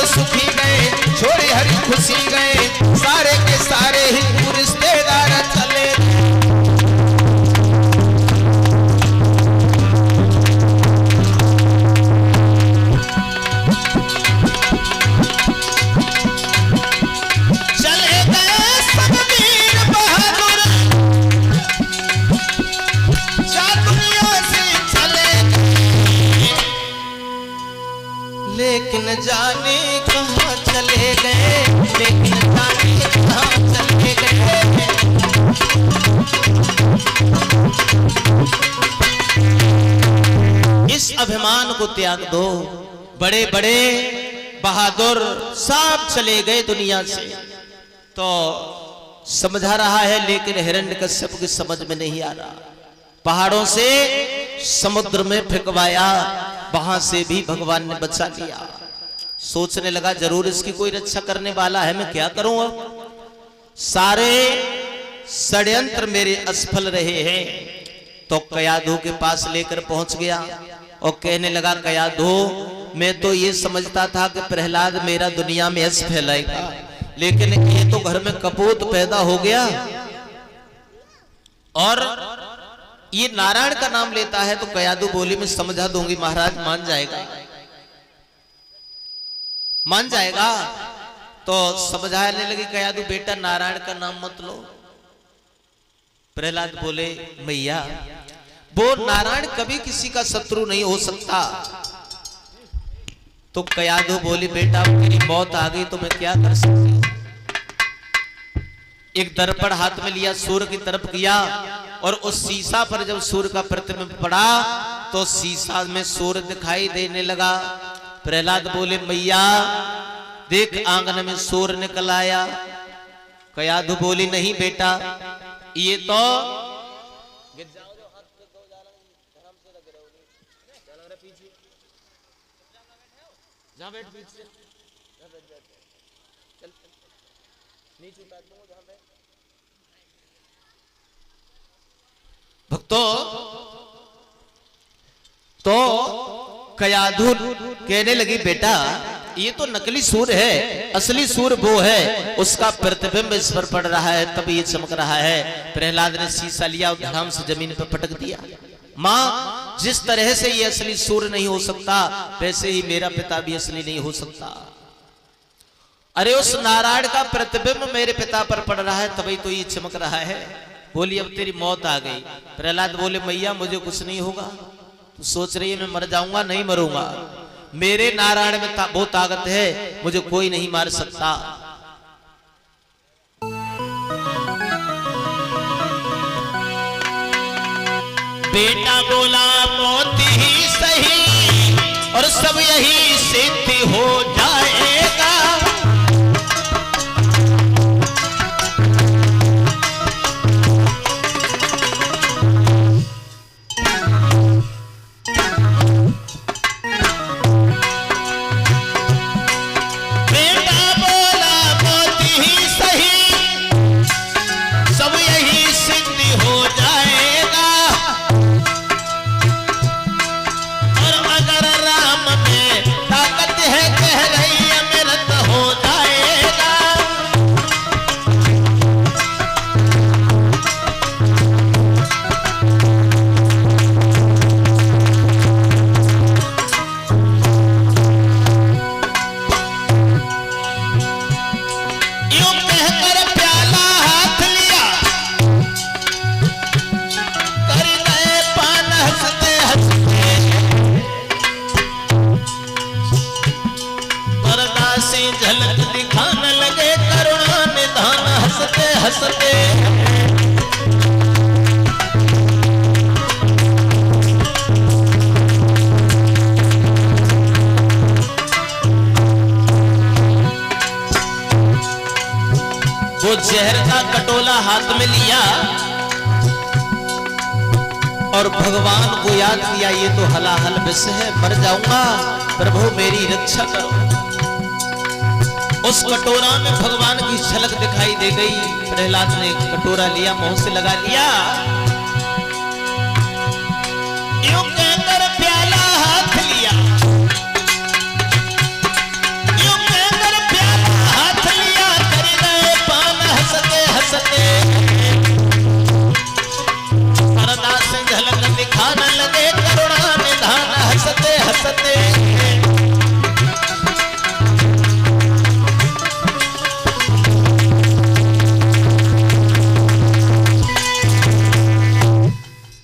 सब सुखी गए, छोड़े हरी खुशी गए, सारे के सारे हिंदू रिश्तेदार चले। लेकिन जाने कहाँ चले गए, लेकिन जाने कहाँ चले गए। इस अभिमान को त्याग दो। बड़े बड़े बहादुर सब चले गए दुनिया से, तो समझा रहा है, लेकिन हिरण्यकश्यप की समझ में नहीं आ रहा। पहाड़ों से समुद्र में फेंकवाया, वहां से भी भगवान ने बचा लिया। सोचने लगा जरूर इसकी कोई रक्षा करने वाला है, मैं क्या करूं अब। सारे षड्यंत्र मेरे असफल रहे हैं। तो कयाधु के पास लेकर पहुंच गया और कहने लगा, कयाधु मैं तो ये समझता था कि प्रहलाद मेरा दुनिया में यश फैलाएगा, लेकिन ये तो घर में कपूत पैदा हो गया और ये नारायण का नाम लेता है। तो कयाधु बोली, मैं समझा दूंगी महाराज, मान जाएगा, मान जाएगा। तो समझाने लगी कयाधु, बेटा नारायण का नाम मत लो। प्रहलाद बोले, मैया वो नारायण कभी किसी का शत्रु नहीं हो सकता। तो कयाधु बोली, बेटा मेरी मौत आ गई तो मैं क्या कर सकती हूं। एक दर्पण हाथ में लिया, सूर्य की तरफ किया और उस शीशा पर जब सूर्य का प्रतिबिंब पड़ा तो शीशा में सूर्य दिखाई देने लगा। प्रहलाद बोले, मैया देख आंगन में सूर्य निकल आया। कयाधु बोली, नहीं बेटा ये तो भक्तों, तो कयाधु कहने लगी, बेटा ये तो नकली सूर्य है, असली सूर्य वो है, उसका प्रतिबिंब इस पर पड़ रहा है तब ये चमक रहा है। प्रहलाद ने शीशा लिया और धड़ाम से जमीन पर पटक दिया। मां, जिस तरह से ये असली सूर्य नहीं हो सकता, वैसे ही मेरा पिता भी असली नहीं हो सकता। अरे उस नारायण का प्रतिबिंब मेरे पिता पर पड़ रहा है तभी तो ये चमक रहा है। बोली, अब तेरी मौत आ गई। प्रहलाद बोले, मैया मुझे कुछ नहीं होगा। तो सोच रही है मैं मर जाऊंगा, नहीं मरूंगा, मेरे नारायण में वो ताकत है, मुझे कोई नहीं मार सकता। बेटा बोला, मौत ही सही और सब यही सिद्ध हो जाएगा। वो जहर का कटोला हाथ में लिया और भगवान को याद किया, ये तो हलाहल विष है, मर जाऊंगा, प्रभु मेरी रक्षा करो। उस कटोरा में भगवान की झलक दिखाई दे गई। प्रहलाद ने कटोरा लिया, मुंह से लगा लिया, यूं कहकर प्याला हाथ लिया, यूं सते।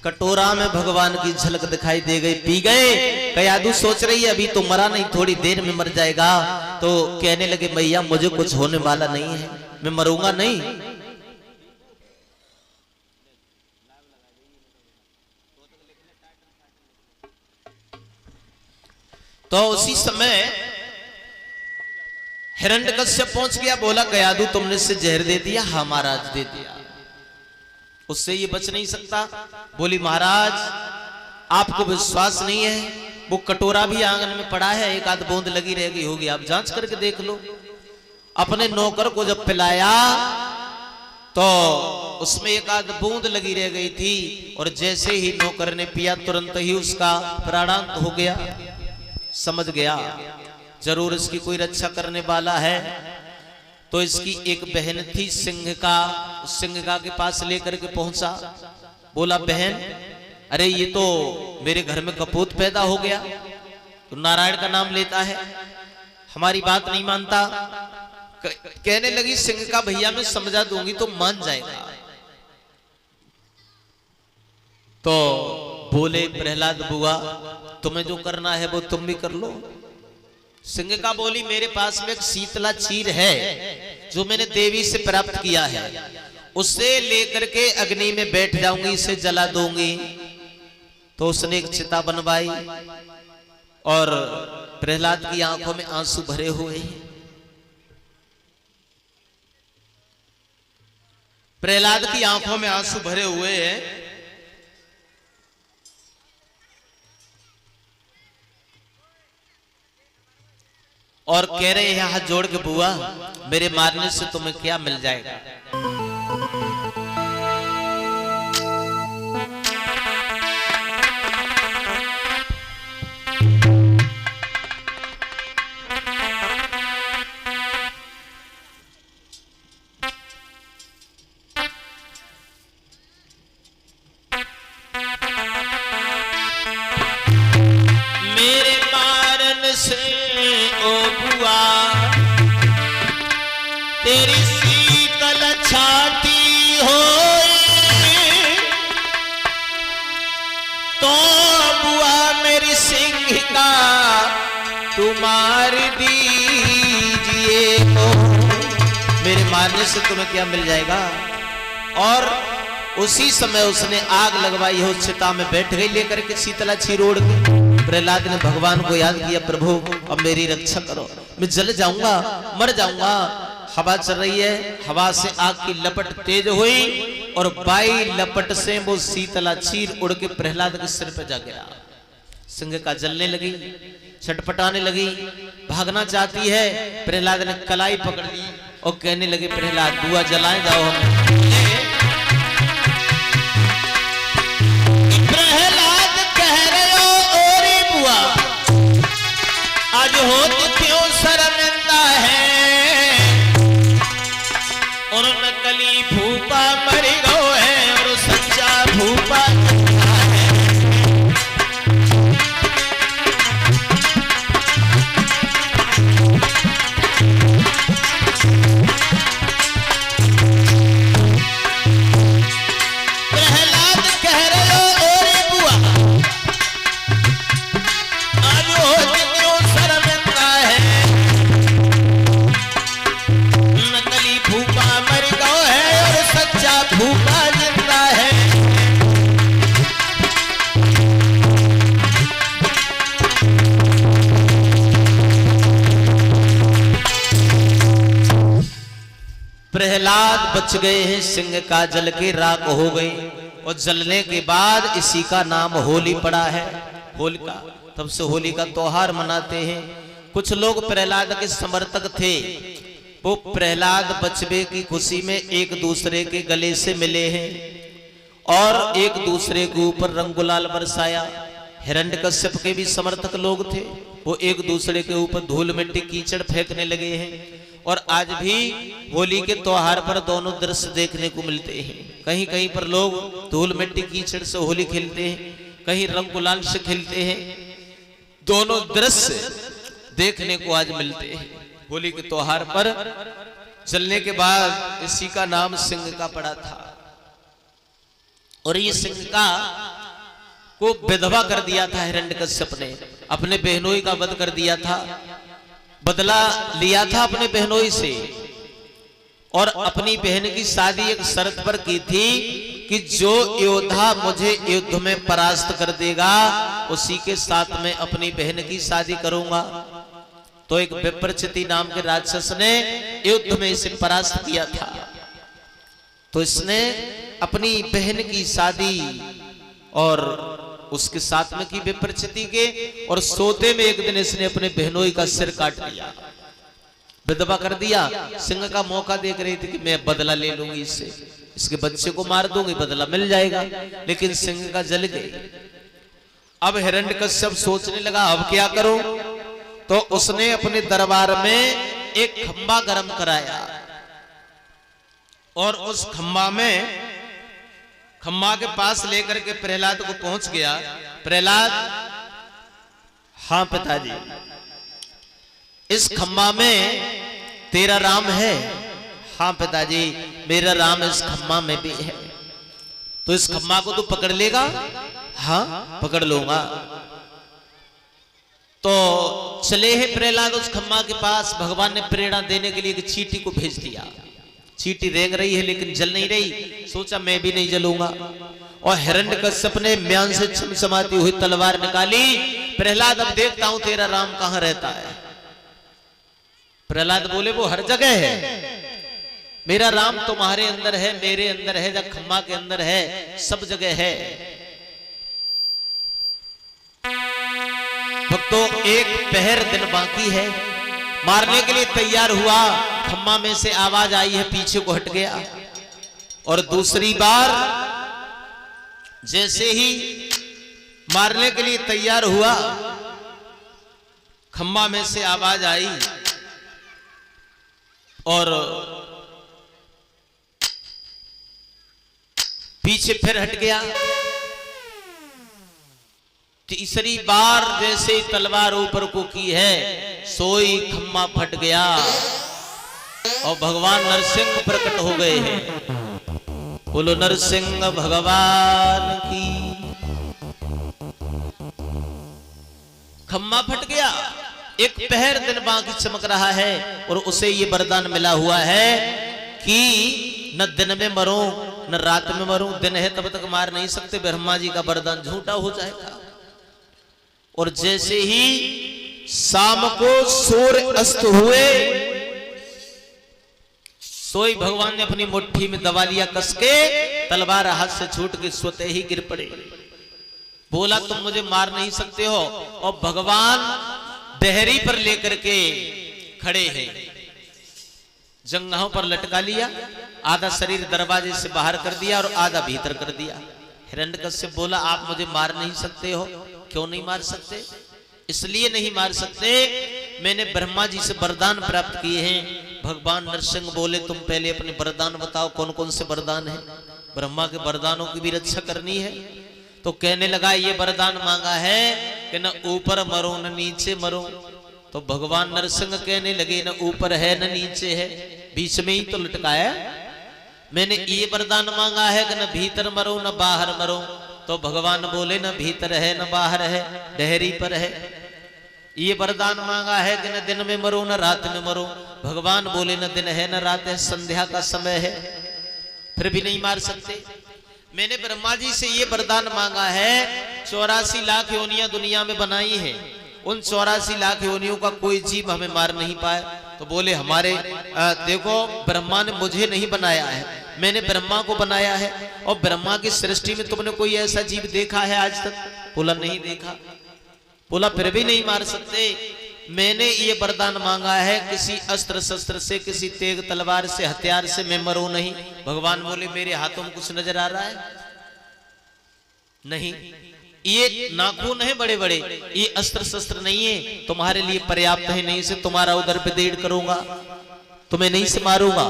कटोरा में भगवान की झलक दिखाई दे गई, पी गए। कयाधु सोच रही है अभी तो मरा नहीं, थोड़ी देर में मर जाएगा। तो कहने लगे मैया मुझे कुछ होने वाला नहीं है, मैं मरूंगा नहीं। तो उसी समय हिरण्यकश्यप पहुंच गया, बोला कयाधु तुमने इससे जहर दे दिया? हाँ महाराज दे दिया। उससे ये बच नहीं सकता। बोली महाराज आपको विश्वास नहीं है, वो कटोरा भी आंगन में पड़ा है, एक आध बूंद लगी रह गई होगी, आप जांच करके देख लो। अपने नौकर को जब पिलाया तो उसमें एक आध बूंद लगी रह गई थी, और जैसे ही नौकर ने पिया तुरंत ही उसका प्राणांत हो गया। समझ गया जरूर इसकी कोई रक्षा करने वाला है। तो इसकी एक बहन थी सिंघिका, उस सिंघिका के पास लेकर के पहुंचा। बोला बहन अरे ये तो मेरे घर में कपूत पैदा हो गया, तो नारायण का नाम लेता है, हमारी बात नहीं मानता। कहने लगी सिंघिका भैया मैं समझा दूंगी तो मान जाएगा। तो बोले प्रहलाद बुआ तुम्हें जो करना है वो तुम भी कर लो। सिंघिका बोली मेरे पास में एक शीतला चीर है जो मैंने देवी से प्राप्त किया है, उससे लेकर के अग्नि में बैठ जाऊंगी, इसे जला दूंगी। तो उसने एक चिता बनवाई और प्रहलाद की आंखों में आंसू भरे हुए हैं। प्रहलाद की आंखों में आंसू भरे हुए हैं। और कह रहे हैं हाथ जोड़ के बुआ मेरे मारने से तुम्हें क्या मिल जाएगा? मेरे मारन से ओ बुआ तेरी शीतल छाती हो तो बुआ मेरी सिंघिका तुम्हार दीजिए तो मेरे मारने से तुम्हें क्या मिल जाएगा? और उसी समय उसने आग लगवाई हो, चिता में बैठ गई लेकर के शीतला चीर ओढ़ के। प्रहलाद ने भगवान को याद किया प्रभु अब मेरी रक्षा करो, मैं जल जाऊंगा, मर जाऊंगा। हवा चल रही है, हवा से आग की लपट तेज हुई और बाई लपट से वो शीतला चीर उड़ के प्रहलाद के सिर पे जा गिरा। सिंघिका जलने लगी, छटपटाने लगी, भागना चाहती है। प्रहलाद ने कलाई पकड़ ली और कहने लगे प्रहलाद बुआ जलाए जाओ हम। प्रहलाद कह रहे हो ओरी बुआ आज हो तो क्यों शर्मिंदा है, और नकली भूपा मर गो है और सच्चा भूपा प्रहलाद बच गए हैं, सिंघिका जल के राख हो गई और जलने के बाद इसी का नाम होली पड़ा है, होलिका। तब से होली का त्योहार मनाते हैं। कुछ लोग प्रहलाद के समर्थक थे, वो प्रहलाद बचने की खुशी में एक दूसरे के गले से मिले हैं और एक दूसरे के ऊपर रंग गुलाल बरसाया। हिरण्यकश्यप के भी समर्थक लोग थे, वो एक दूसरे के ऊपर धूल मिट्टी कीचड़ फेंकने लगे हैं। और आज भी होली के त्योहार पर दोनों दृश्य देखने को मिलते हैं। कहीं कहीं पर लोग धूल मिट्टी कीचड़ से होली खेलते हैं, कहीं रंग गुलाल से खेलते हैं। दोनों दृश्य देखने को आज मिलते हैं। होली के त्योहार पर चलने के बाद इसी का नाम सिंह का पड़ा था और ये सिंह का को विधवा कर दिया था हिरण्यकश्यप ने, अपने बहनोई का वध कर दिया था, बदला लिया था अपने बहनोई से और अपनी बहन की शादी एक शर्त पर की थी कि जो योद्धा मुझे युद्ध में परास्त कर देगा उसी के साथ में अपनी बहन की शादी करूंगा। तो एक विप्रचिति नाम के राक्षस ने युद्ध में इसे परास्त किया था, तो इसने अपनी बहन की शादी और उसके साथ में की विप्रचिति के, और सोते में एक दिन इसने अपने बहनोई का सिर काट लिया, विधवा कर दिया। सिंह का मौका देख रही थी कि मैं बदला ले लूंगी इससे, इसके बच्चे को मार दूंगी, बदला मिल जाएगा, लेकिन सिंह का जल गई। अब हिरण्यकश्यप सोचने लगा अब क्या करूं, तो उसने अपने दरबार में एक खंबा गर्म कराया और उस खंबा के पास लेकर के प्रहलाद को पहुंच गया। प्रहलाद, हाँ पिताजी, इस खंबा में तेरा राम है? हाँ पिताजी, मेरा राम इस खंबा में भी है। तो इस खंबा को तू पकड़ लेगा? हाँ पकड़ लूंगा। तो चले हैं प्रहलाद उस खंबा के पास। भगवान ने प्रेरणा देने के लिए एक चींटी को भेज दिया। चींटी रेंग रही है लेकिन जल नहीं रही, सोचा मैं भी नहीं जलूंगा। और हिरण्यकश्यप ने म्यान से चमचमाती हुई तलवार निकाली। प्रहलाद अब देखता हूं तेरा राम कहां रहता है। प्रहलाद बोले वो हर जगह है, मेरा राम तुम्हारे अंदर है, मेरे अंदर है, जब खंबा के अंदर है, सब जगह है। भक्तों, एक पहर दिन बाकी है, मारने के लिए तैयार हुआ, खम्मा में से आवाज आई है, पीछे को हट गया। और दूसरी बार जैसे ही मारने के लिए तैयार हुआ, खम्मा में से आवाज आई और पीछे फिर हट गया। तीसरी बार जैसे ही तलवार ऊपर को की है, सोई खम्मा फट गया और भगवान नरसिंह प्रकट हो गए हैं। बोलो नरसिंह भगवान की। खम्मा फट गया, एक पहर दिन बाकी चमक रहा है और उसे ये वरदान मिला हुआ है कि न दिन में मरूं न रात में मरूं, दिन है तब तक मार नहीं सकते, ब्रह्मा जी का वरदान झूठा हो जाएगा। और जैसे ही शाम को सूर्य अस्त हुए, सोई भगवान ने अपनी मुट्ठी में दबा लिया कसके, तलवार हाथ से छूट के स्वतः ही गिर पड़े। बोला तुम मुझे मार नहीं सकते हो। और भगवान देहरी पर लेकर के खड़े हैं, जंघों पर लटका लिया, आधा शरीर दरवाजे से बाहर कर दिया और आधा भीतर कर दिया। हिरण्यकश्यप बोला आप मुझे मार नहीं सकते हो। क्यों नहीं मार सकते? इसलिए नहीं मार सकते, मैंने ब्रह्मा जी से वरदान प्राप्त किए हैं। भगवान नरसिंह बोले तुम पहले अपने वरदान बताओ, कौन कौन से वरदान है? ब्रह्मा के वरदानों की भी रक्षा करनी है। तो कहने लगा ये वरदान मांगा है कि न ऊपर मरो न नीचे मरो। तो भगवान नरसिंह कहने लगे न ऊपर है न नीचे है, बीच में ही तो लटकाया। मैंने ये वरदान मांगा है कि न भीतर मरो न बाहर मरो। तो भगवान बोले न भीतर है न बाहर है, डेहरी पर है। ये वरदान मांगा है कि न दिन में मरो न रात में मरो। भगवान बोले न दिन है न रात है, संध्या का समय है। फिर भी नहीं मार सकते। मैंने ब्रह्मा जी से ये वरदान मांगा है, 84 लाख योनियां दुनिया में बनाई है, उन 84 लाख योनियों का कोई जीव हमें मार नहीं पाए। तो बोले हमारे देखो ब्रह्मा ने मुझे नहीं बनाया है, मैंने ब्रह्मा को बनाया है। और ब्रह्मा की सृष्टि में तुमने कोई ऐसा जीव देखा है आज तक? बोला नहीं देखा। बोला फिर भी नहीं मार सकते। मैंने ये वरदान मांगा है किसी अस्त्र शस्त्र से, किसी तेग तलवार से, हथियार से मैं मरूं नहीं। भगवान बोले मेरे हाथों में कुछ नजर आ रहा है? नहीं। ये नाखून है बड़े बड़े, ये अस्त्र शस्त्र नहीं है, तुम्हारे लिए पर्याप्त है, नहीं से तुम्हारा उधर पे देड़ करूंगा, तुम्हें नहीं से मारूंगा।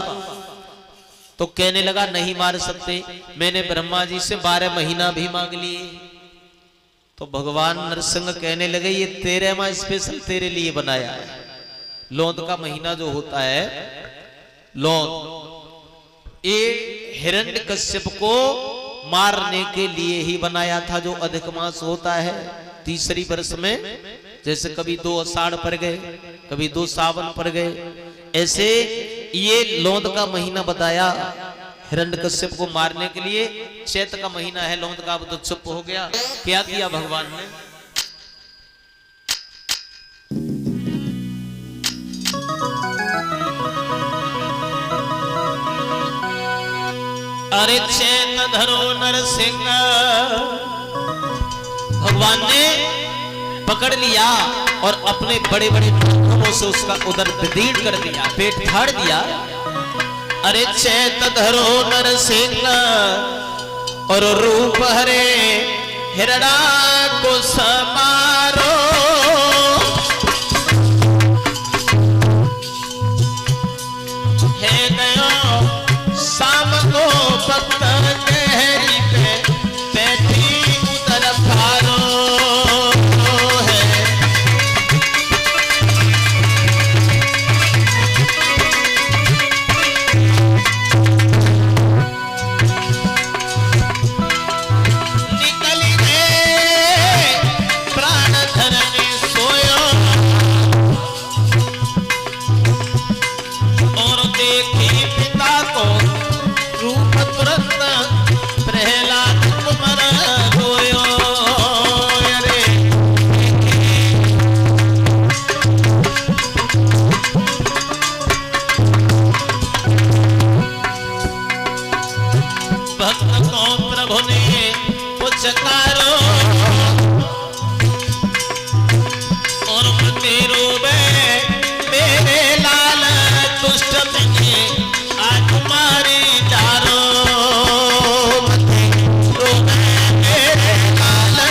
तो कहने लगा नहीं मार सकते। मैंने ब्रह्मा जी से 12 महीना भी मांग लिए, तो भगवान नरसिंह कहने लगे ये तेरे मां स्पेशल तेरे लिए बनाया है। लौंद का महीना जो होता है लौंद, ये हिरण्यकश्यप को मारने के लिए ही बनाया था। जो अधिक मास होता है तीसरी वर्ष में, जैसे कभी 2 आषाढ़ पड़ गए, कभी 2 सावन पड़ गए, ऐसे ये लौंद का महीना बताया हिरण्यकश्यप को मारने के लिए। चैत का महीना है लौंद का, अब तो चुप हो गया। क्या किया भगवान ने, अरे चैन धरो नरसिंह, भगवान ने पकड़ लिया और अपने बड़े बड़े नाखूनों से उसका उदर विदीर्ण कर दिया, पेट फाड़ दिया। अरे चैत धरो नरसिंह और रूप हरे हिरणा को समारो, है गयो शाम को भक्त गहरी पे बैठी उदर फारो है। निकली गए प्राण धरने सोयो और देखी पिता को रूप तुरंत प्रहलाद कुमार रोयो। अरे भक्त को प्रभु ने पुचकारो और तेरो मेरे लाल दुष्ट में आज मारी डारो। मेरे लाल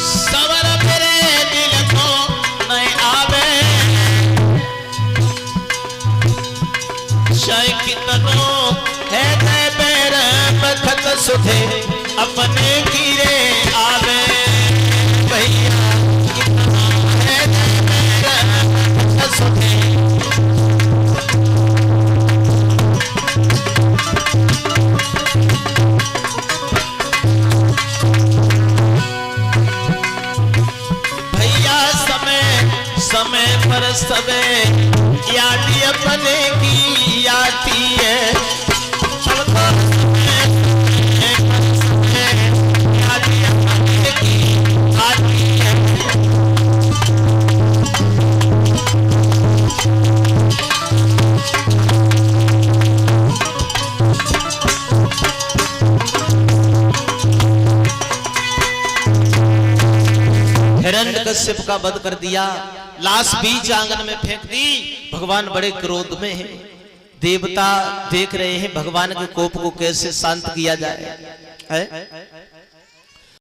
सवर मेरे दिल को नहीं आवे, शाय कितनो है बैर बखत सुधे अपने गिरे आवे। भैया कितना है बैर बखत सुधे, भैया समय समय पर सबे यादी अपने की आती है। अब तो समय पर सबे यादी अपने की आती है। हिरण्यकश्यप का वध कर दिया, लाश बीच आंगन में फेंक दी। भगवान बड़े क्रोध में हैं, देवता देख रहे हैं भगवान के कोप को कैसे शांत किया जाए है?